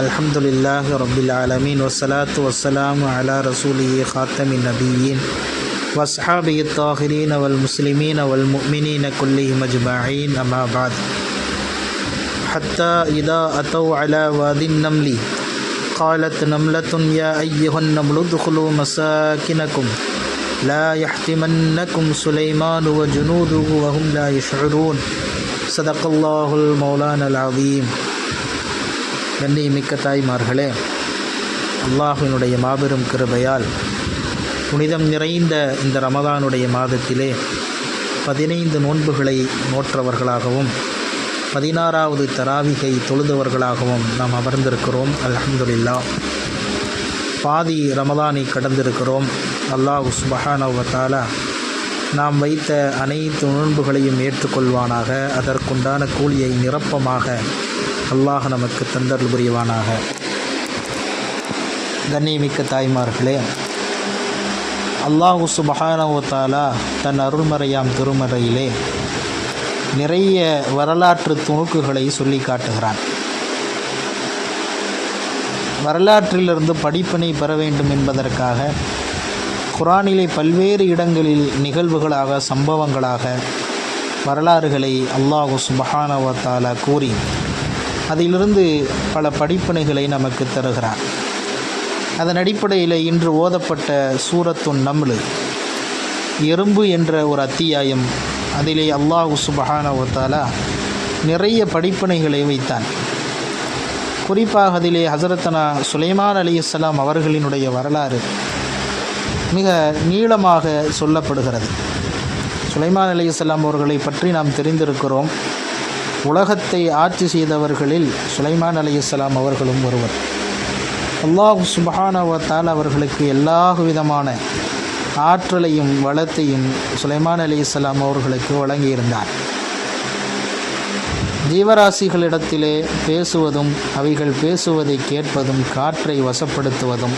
அல்ஹம்துலில்லாஹி ரப்பில் ஆலமீன் வஸ்ஸலாத்து வஸ்ஸலாமு அலா ரசூலிஹி காத்தமின் நபிய்யீன் வஸ்ஹாபிஹி த்தாஹிரீன வல் முஸ்லிமீன வல் முஃமினீன குல்லிஹிம் அஜ்மஈன் அம்மா பஅத். ஹத்தா இதா அதௌ அலா வாதின் நம்லி காலத் நம்லத்துன் யா அய்யுஹன் நம்லு துகுலு மசாகினக்கும் லா யஹ்திமன்னக்கும் சுலைமானு வ ஜுனூதுஹு வ ஹும் லா யஷ்உரூன். ஸதகல்லாஹுல் மௌலானல் அஸீம். கண்ணியமிக்க தாய்மார்களே, அல்லாஹ்வினுடைய மாபெரும் கிருபையால் புனிதம் நிறைந்த இந்த ரமதானுடைய மாதத்திலே 15 நோன்புகளை நோற்றவர்களாகவும் 16வது தராவிகை தொழுதவர்களாகவும் நாம் அமர்ந்திருக்கிறோம். அல்ஹம்துலில்லாஹ். பாதி ரமதானை கடந்திருக்கிறோம். அல்லாஹ் சுப்ஹானஹு வ தஆலா நாம் வைத்த அனைத்து நோன்புகளையும் ஏற்றுக்கொள்வானாக. அதற்குண்டான கூலியை நிரப்பமாக அல்லாஹ் நமக்கு தந்தருள் புரிவானாக. கண்ணியமிக்க தாய்மார்களே, அல்லாஹ் சுப்ஹானஹு வ தஆலா தன் அருள்மறையாம் திருமறையிலே நிறைய வரலாற்று துணுக்குகளை சொல்லி காட்டுகிறான். வரலாற்றிலிருந்து படிப்பினை பெற வேண்டும் என்பதற்காக குர்ஆனிலே பல்வேறு இடங்களில் நிகழ்வுகளாக, சம்பவங்களாக வரலாறுகளை அல்லாஹ் சுப்ஹானஹு வ தஆலா கூறி அதிலிருந்து பல படிப்பினைகளை நமக்கு தருகிறான். அதன் அடிப்படையில் இன்று ஓதப்பட்ட சூரத்துன் நம்ல், எறும்பு என்ற ஒரு அத்தியாயம், அதிலே அல்லாஹ் சுப்ஹானஹு வ தஆலா நிறைய படிப்பினைகளை வைத்தான். குறிப்பாக அதிலே ஹஸரத்னா சுலைமான் அலைஹிஸ்ஸலாம் அவர்களினுடைய வரலாறு மிக நீளமாக சொல்லப்படுகிறது. சுலைமான் அலைஹிஸ்ஸலாம் அவர்களை பற்றி நாம் தெரிந்திருக்கிறோம். உலகத்தை ஆட்சி செய்தவர்களில் சுலைமான் அலைஹிஸ்ஸலாம் அவர்களும் ஒருவர். அல்லாஹ் சுப்ஹானஹு வ தஆலா அவர்களுக்கு எல்லா விதமான ஆற்றலையும் வளத்தையும் சுலைமான் அலைஹிஸ்ஸலாம் அவர்களுக்கு வழங்கியிருந்தார். ஜீவராசிகளிடத்திலே பேசுவதும், அவைகள் பேசுவதை கேட்பதும், காற்றை வசப்படுத்துவதும்,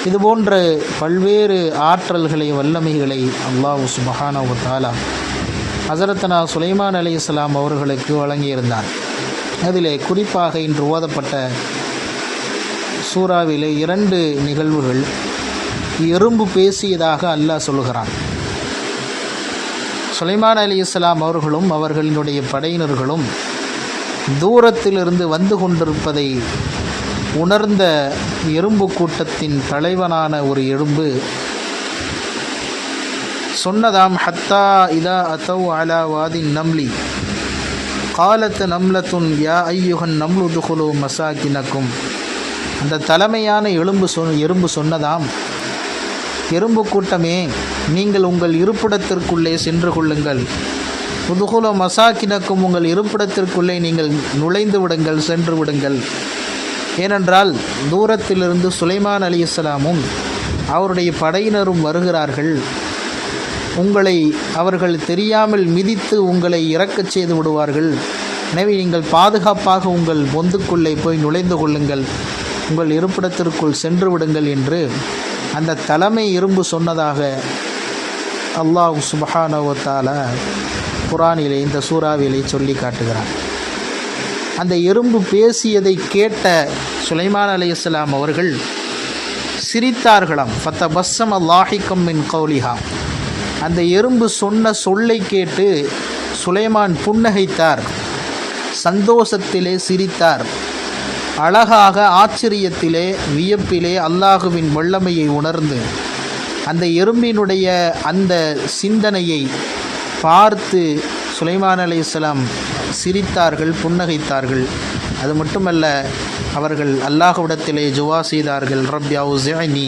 இதுபோன்ற பல்வேறு ஆற்றல்களை, வல்லமைகளை அல்லாஹ் சுப்ஹானஹு வ தஆலா ஹஸரத்னா சுலைமான் அலைஹிஸ்ஸலாம் அவர்களுக்கு வழங்கியிருந்தார். அதிலே குறிப்பாக இன்று ஓதப்பட்ட சூறாவிலே 2 நிகழ்வுகள் எறும்பு பேசியதாக அல்லாஹ் சொல்கிறான். சுலைமான் அலைஹிஸ்ஸலாம் அவர்களும் அவர்களினுடைய படையினர்களும் தூரத்திலிருந்து வந்து கொண்டிருப்பதை உணர்ந்த எறும்பு கூட்டத்தின் தலைவனான ஒரு எறும்பு சொன்னதாம், ஹத்தா இதா அதௌ அலா வாதின் நம்லி காலத் நம்லத்துன் யா அய்யுஹன் நம்லு துகுலு மசாகினக்கும். அந்த தலைமையான எறும்பு சொன்னதாம், எறும்பு கூட்டமே, நீங்கள் உங்கள் இருப்பிடத்திற்குள்ளே சென்று கொள்ளுங்கள். உதுகுலு மசாகினக்கும், உங்கள் இருப்பிடத்திற்குள்ளே நீங்கள் நுழைந்து விடுங்கள், சென்று விடுங்கள். ஏனென்றால் தூரத்திலிருந்து சுலைமான் அலைஹிஸ்ஸலாமும் அவருடைய படையினரும் வருகிறார்கள். உங்களை அவர்கள் தெரியாமல் மிதித்து உங்களை இறக்கச் செய்து விடுவார்கள். எனவே நீங்கள் பாதுகாப்பாக உங்கள் பொந்துக்குள்ளே போய் நுழைந்து கொள்ளுங்கள், உங்கள் இருப்பிடத்திற்குள் சென்று விடுங்கள் என்று அந்த தலைமை எறும்பு சொன்னதாக அல்லாஹ் சுப்ஹானஹு வ தஆலா குர்ஆனிலே இந்த சூறாவிலே சொல்லி காட்டுகிறான். அந்த எறும்பு பேசியதை கேட்ட சுலைமான் அலைஹிஸ்ஸலாம் அவர்கள் சிரித்தார்களாம். ஃபதபஸ்ஸம லாஹிகம் மின் கௌலிஹா. அந்த எறும்பு சொன்ன சொல்லை கேட்டு சுலைமான் புன்னகைத்தார், சந்தோஷத்திலே சிரித்தார். அழகாக ஆச்சரியத்திலே, வியப்பிலே அல்லாஹுவின் வல்லமையை உணர்ந்து அந்த எறும்பினுடைய அந்த சிந்தனையை பார்த்து சுலைமான் அலைஹிஸ்ஸலாம் சிரித்தார்கள், புன்னகைத்தார்கள். அது மட்டுமல்ல, அவர்கள் அல்லாஹ்விடத்திலே துஆ செய்தார்கள், ரப்பி அவ்ஸிஅனி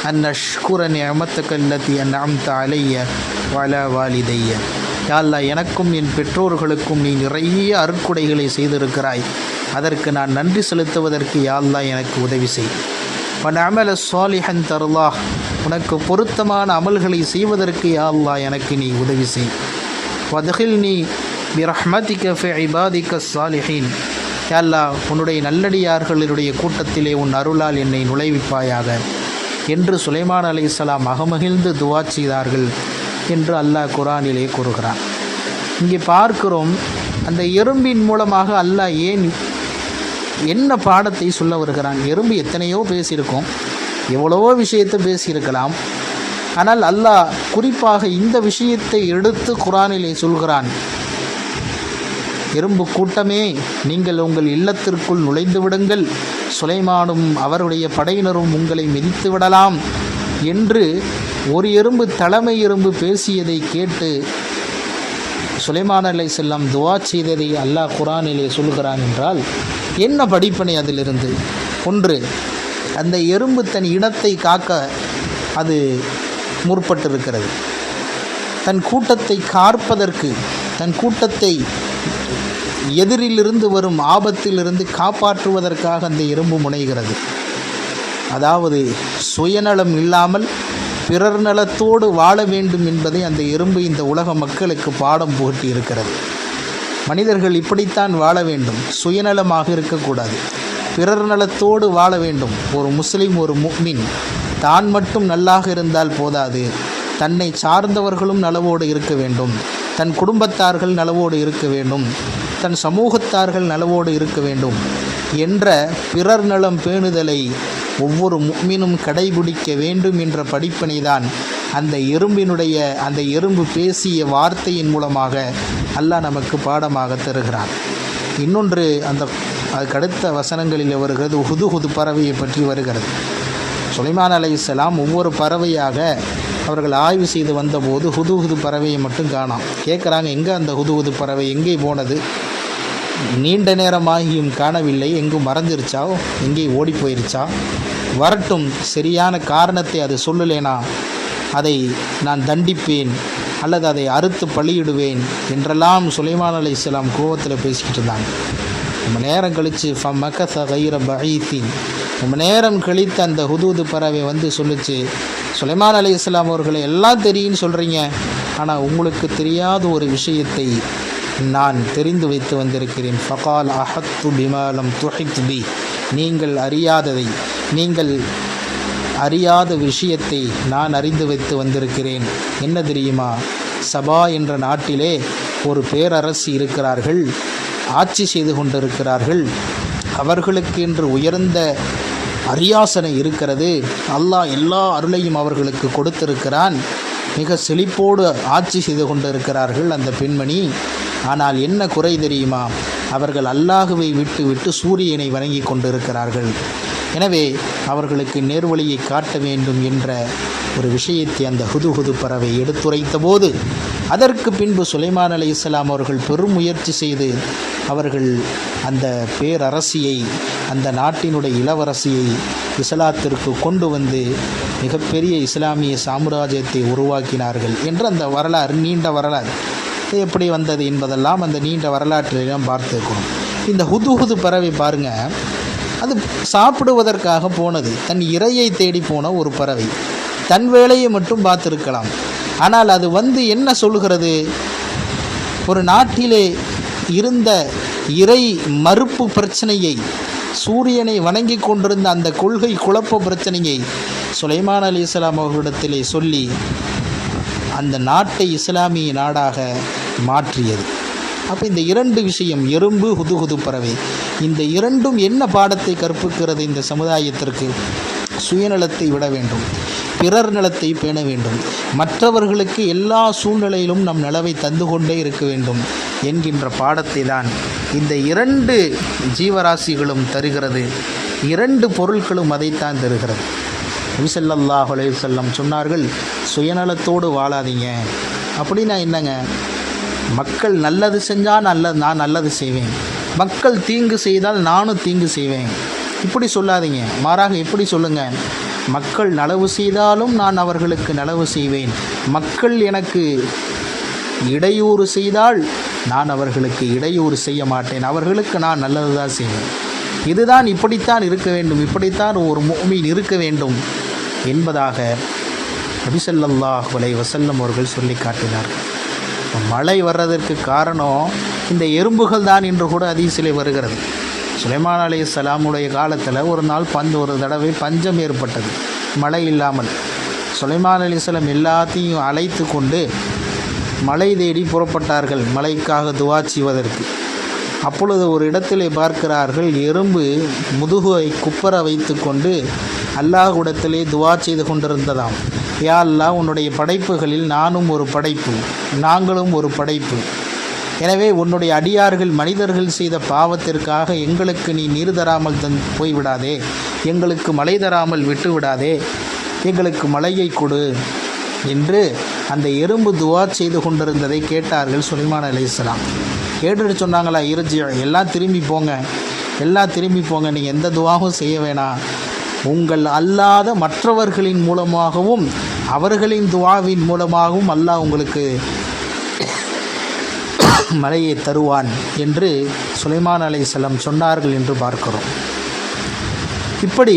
அன் அஷ்குர நிஅமத்தக அல்லதி அன்அம்த அலைய வ அலா வாலிதைய. யா அல்லாஹ், எனக்கும் என் பெற்றோர்களுக்கும் நீ நிறைய அருட்கொடைகளை செய்திருக்கிறாய். அதற்கு நான் நன்றி செலுத்துவதற்கு யா அல்லாஹ் எனக்கு உதவி செய். வ நஅமல ஸாலிஹன் தர்லாஹ், உனக்கு பொருத்தமான அமல்களை செய்வதற்கு யா அல்லாஹ் எனக்கு நீ உதவி செய். வத்கில்னி பிரஹ்மதிக ஃபி இபாதிக ஸாலிஹீன். யா அல்லாஹ், உன்னுடைய நல்லடியார்களுடைய கூட்டத்திலே உன் அருளால் என்னை நுழைவிப்பாயாக என்று சுலைமான் அலைஹிஸ்ஸலாம் அகமகிழ்ந்து துஆ செய்தார்கள் என்று அல்லாஹ் குர்ஆனிலே கூறுகிறான். இங்கே பார்க்கிறோம், அந்த எறும்பின் மூலமாக அல்லாஹ் ஏன் என்ன பாடத்தை சொல்ல வருகிறான்? எறும்பு எத்தனையோ பேசியிருக்கோம், எவ்வளவோ விஷயத்தை பேசியிருக்கலாம். ஆனால் அல்லாஹ் குறிப்பாக இந்த விஷயத்தை எடுத்து குர்ஆனிலே சொல்கிறான். எறும்பு கூட்டமே, நீங்கள் உங்கள் இல்லத்திற்குள் நுழைந்து விடுங்கள், சுலைமானும் அவருடைய படையினரும் உங்களை மிதித்து விடலாம் என்று ஒரு எறும்பு தலைமை எறும்பு பேசியதை கேட்டு சுலைமான் அலைஹிஸ்ஸலாம் துஆ செய்ததை அல்லாஹ் குர்ஆனிலே சொல்கிறான் என்றால் என்ன படிப்பினை அதிலிருந்து? ஒன்று, அந்த எறும்பு தன் இனத்தை காக்க அது முற்பட்டிருக்கிறது. தன் கூட்டத்தை காற்பதற்கு, தன் கூட்டத்தை எதிரிலிருந்து வரும் ஆபத்திலிருந்து காப்பாற்றுவதற்காக அந்த எறும்பு முனைகிறது. அதாவது சுயநலம் இல்லாமல் பிறர் நலத்தோடு வாழ வேண்டும் என்பதை அந்த எறும்பு இந்த உலக மக்களுக்கு பாடம் புகட்டி இருக்கிறது. மனிதர்கள் இப்படித்தான் வாழ வேண்டும், சுயநலமாக இருக்கக்கூடாது, பிறர் நலத்தோடு வாழ வேண்டும். ஒரு முஸ்லிம், ஒரு முஃமின் தான் மட்டும் நல்லாக இருந்தால் போதாது, தன்னை சார்ந்தவர்களும் நலவோடு இருக்க வேண்டும், தன் குடும்பத்தார்கள் நலவோடு இருக்க வேண்டும், தன் சமூகத்தார்கள் நலவோடு இருக்க வேண்டும் என்ற பிறர் நலம் பேணுதலை ஒவ்வொரு முஃமினும் கடைபிடிக்க வேண்டும் என்ற படிப்பினை தான் அந்த எறும்பு பேசிய வார்த்தையின் மூலமாக அல்லாஹ் நமக்கு பாடமாக தருகிறான். இன்னொன்று, அதுக்கடுத்த வசனங்களில் வருகிறது, ஹுதுஹுது பறவையை பற்றி வருகிறது. சுலைமான் அலைஹிஸ்ஸலாம் ஒவ்வொரு பறவையாக அவர்கள் ஆய்வு செய்து வந்தபோது ஹுதுஹுது பறவையை மட்டும் காணோம். கேட்குறாங்க, எங்கே அந்த ஹுதுஹுது பறவை, எங்கே போனது? நீண்ட நேரமாகியும் காணவில்லை, எங்கும் மறந்துருச்சா, எங்கே ஓடி போயிருச்சா? வரட்டும், சரியான காரணத்தை அது சொல்லலேனா அதை நான் தண்டிப்பேன் அல்லது அதை அறுத்து பலியிடுவேன் என்றெல்லாம் சுலைமான் அலைஹிஸ்ஸலாம் கோவத்தில் பேசிக்கிட்டு இருந்தாங்க. ரொம்ப நேரம் கழித்து ஃபமகஸ கைர பஈஸின், ரொம்ப நேரம் கழித்து அந்த ஹுதுஹுது பறவை வந்து சொல்லிச்சு, சுலைமான் அலைஹிஸ்ஸலாம் அவர்களை எல்லாம் தெரியும்னு சொல்கிறீங்க, ஆனால் உங்களுக்கு தெரியாத ஒரு விஷயத்தை நான் தெரிந்து வைத்து வந்திருக்கிறேன். ஃபகால் அஹத்து பிமாலம் துஹித் பி, நீங்கள் அறியாத விஷயத்தை நான் அறிந்து வைத்து வந்திருக்கிறேன். என்ன தெரியுமா? சபா என்ற நாட்டிலே ஒரு பேரரசி இருக்கிறார்கள், ஆட்சி செய்து கொண்டிருக்கிறார்கள். அவர்களுக்கு என்று உயர்ந்த அரியாசனை இருக்கிறது. அல்லாஹ் எல்லா அருளையும் அவர்களுக்கு கொடுத்திருக்கிறான். மிக செழிப்போடு ஆட்சி செய்து கொண்டிருக்கிறார்கள் அந்த பெண்மணி. ஆனால் என்ன குறை தெரியுமா? அவர்கள் அல்லாஹுவை விட்டு சூரியனை வணங்கி கொண்டிருக்கிறார்கள். எனவே அவர்களுக்கு நேர்வழியை காட்ட வேண்டும் என்ற ஒரு விஷயத்தை அந்த ஹுதுஹுது பறவை எடுத்துரைத்த போது, அதற்கு பின்பு சுலைமான் அலைஹிஸ்ஸலாம் அவர்கள் பெரும் முயற்சி செய்து அவர்கள் அந்த பேரரசியை, அந்த நாட்டினுடைய இளவரசியை இஸ்லாத்திற்கு கொண்டு வந்து மிகப்பெரிய இஸ்லாமிய சாம்ராஜ்யத்தை உருவாக்கினார்கள் என்று அந்த வரலாறு, நீண்ட வரலாறு, எப்படி வந்தது என்பதெல்லாம் அந்த நீண்ட வரலாற்றிலாம் பார்த்துக்கணும். இந்த ஹுதுஹுது பறவை பாருங்கள், அது சாப்பிடுவதற்காக போனது, தன் இரையை தேடி போன ஒரு பறவை. தன் வேலையை மட்டும் பார்த்துருக்கலாம். ஆனால் அது வந்து என்ன சொல்கிறது? ஒரு நாட்டிலே இருந்த இறை மறுப்பு பிரச்சனையை, சூரியனை வணங்கி கொண்டிருந்த அந்த கொள்கை குழப்ப பிரச்சனையை சுலைமான் அலைஹிஸ்ஸலாம் அவர்களிடத்திலே சொல்லி அந்த நாட்டை இஸ்லாமிய நாடாக மாற்றியது. அப்போ இந்த இரண்டு விஷயம், எறும்பு, ஹுதுஹுது பறவை, இந்த இரண்டும் என்ன பாடத்தை கற்பிக்கிறது இந்த சமுதாயத்திற்கு? சுயநலத்தை விட வேண்டும், பிறர் நலத்தை பேண வேண்டும், மற்றவர்களுக்கு எல்லா சூழ்நிலையிலும் நம் நலவை தந்து கொண்டே இருக்க வேண்டும் என்கின்ற பாடத்தை தான் இந்த இரண்டு ஜீவராசிகளும் தருகிறது. இரண்டு பொருட்களும் அதைத்தான் தருகிறது. நபி ஸல்லல்லாஹு அலைஹி வஸல்லம் சொன்னார்கள், சுயநலத்தோடு வாழாதீங்க. அப்படின்னா என்னங்க? மக்கள் நல்லது செஞ்சால் நான் நல்லது செய்வேன், மக்கள் தீங்கு செய்தால் நானும் தீங்கு செய்வேன், இப்படி சொல்லாதீங்க. மாறாக எப்படி சொல்லுங்கள், மக்கள் நலவு செய்தாலும் நான் அவர்களுக்கு நலவு செய்வேன், மக்கள் எனக்கு இடையூறு செய்தால் நான் அவர்களுக்கு இடையூறு செய்ய மாட்டேன், அவர்களுக்கு நான் நல்லது தான் செய்வேன். இதுதான், இப்படித்தான் இருக்க வேண்டும், இப்படித்தான் ஒரு முஃமின் இருக்க வேண்டும் என்பதாக நபி ஸல்லல்லாஹு அலைஹி வஸல்லம் அவர்கள் சொல்லி காட்டினார்கள். மழை வர்றதற்கு காரணம் இந்த எறும்புகள் தான் என்று கூட ஹதீஸிலே வருகிறது. சுலைமான் அலைஹிஸ்ஸலாமுடைய காலத்தில் ஒரு தடவை பஞ்சம் ஏற்பட்டது, மழை இல்லாமல். சுலைமான் அலைஹிஸ்ஸலாம் எல்லாத்தையும் அழைத்து கொண்டு மழை தேடி புறப்பட்டார்கள், மழைக்காக துஆ செய்வதற்கு. அப்பொழுது ஒரு இடத்திலே பார்க்கிறார்கள், எறும்பு முதுகை குப்பர வைத்து கொண்டு அல்லாஹ்விடத்திலே துவா செய்து கொண்டிருந்ததாம். யா அல்லாஹ், உன்னுடைய படைப்புகளில் நானும் ஒரு படைப்பு, நாங்களும் ஒரு படைப்பு. எனவே உன்னுடைய அடியார்கள் மனிதர்கள் செய்த பாவத்திற்காக எங்களுக்கு நீ நீர் தராமல் போய்விடாதே, எங்களுக்கு மழை தராமல் விட்டு விடாதே, எங்களுக்கு மழையை கொடு என்று அந்த எறும்பு துவா செய்து கொண்டிருந்ததை கேட்டார்கள் சுலைமான் அலைஹிஸ்ஸலாம். கேட்டுட்டு சொன்னாங்களா, எல்லாம் திரும்பி போங்க, எல்லாம் திரும்பி போங்க, நீங்கள் எந்த துவாவும் செய்ய வேணாம், உங்கள் அல்லாத மற்றவர்களின் மூலமாகவும் அவர்களின் துவாவின் மூலமாகவும் அல்லாஹ் உங்களுக்கு மழையை தருவான் என்று சுலைமான் அலைஹிஸ்ஸலாம் சொன்னார்கள் என்று பார்க்கிறோம். இப்படி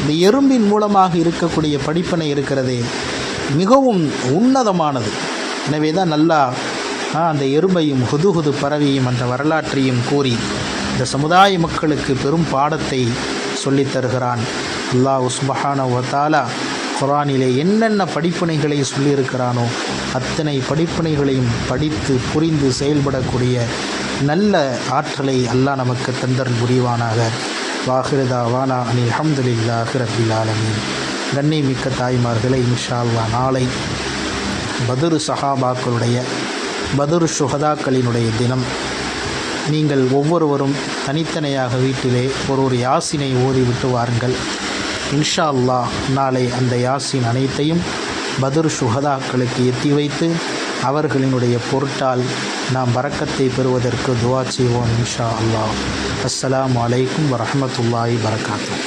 இந்த எறும்பின் மூலமாக இருக்கக்கூடிய படிப்பினை இருக்கிறதே மிகவும் உன்னதமானது. எனவே தான் அல்லாஹ் அந்த எறும்பையும் ஹுதுஹுது பறவையும் அந்த வரலாற்றையும் கூறி இந்த சமுதாய மக்களுக்கு பெரும் பாடத்தை சொல்லித் தருகிறான். அல்லாஹ் சுப்ஹானஹு வ தஆலா குர்ஆனிலே என்னென்ன படிப்பினைகளை சொல்லியிருக்கிறானோ அத்தனை படிப்பினைகளையும் படித்து புரிந்து செயல்படக்கூடிய நல்ல ஆற்றலை அல்லாஹ் நமக்கு தந்தருள் புரிவானாக. வாஹிரு தாவானா அனில் ஹம்துலில்லாஹி ரப்பில் ஆலமீன். கண்ணியமிக்க தாய்மார்களை, இன்ஷா அல்லாஹ் நாளை பத்ரு சஹாபாக்களுடைய, பத்ரு சுஹதாக்களினுடைய தினம். நீங்கள் ஒவ்வொருவரும் தனித்தனியாக வீட்டிலே ஒரு யாசினை ஓதிவிட்டு வாருங்கள். இன்ஷா அல்லாஹ் நாளை அந்த யாசின் அனைத்தையும் பத்ரு சுஹதாக்களுக்கு எத்தி வைத்து அவர்களினுடைய பொருட்டால் நாம் பரக்கத்தை பெறுவதற்கு துஆ செய்வோம் இன்ஷா அல்லாஹ். அஸ்ஸலாமு அலைக்கும் வரஹ்மத்துல்லாஹி வரகாத்துஹு.